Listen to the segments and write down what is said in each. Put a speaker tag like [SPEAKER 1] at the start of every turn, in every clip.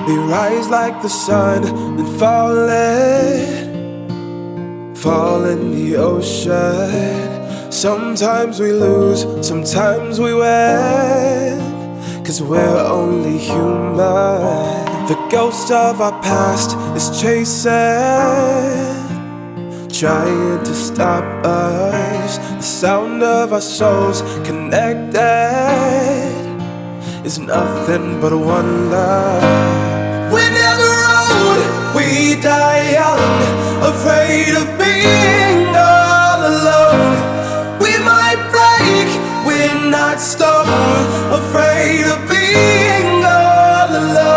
[SPEAKER 1] We rise like the sun and fall in the ocean. Sometimes we lose, sometimes we win, 'cause we're only human. The ghost of our past is chasing, trying to stop us. The sound of our souls connected is nothing but one love. We're never old, we die young, afraid of being all alone. We might break, we're not stone, afraid of being all alone.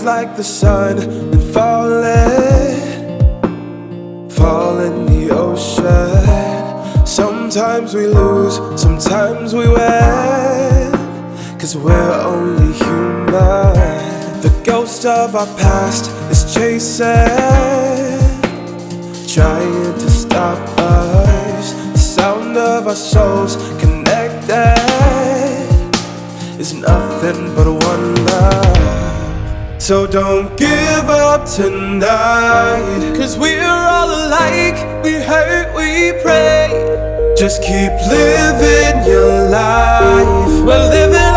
[SPEAKER 1] Like the sun and fall in the ocean. Sometimes we lose, sometimes we win, 'cause we're only human. The ghost of our past is chasing, trying to stop us. The sound of our souls connected is nothing but one love. So don't give up tonight, 'cause we're all alike. We hurt, we pray. Just keep living your life. We're living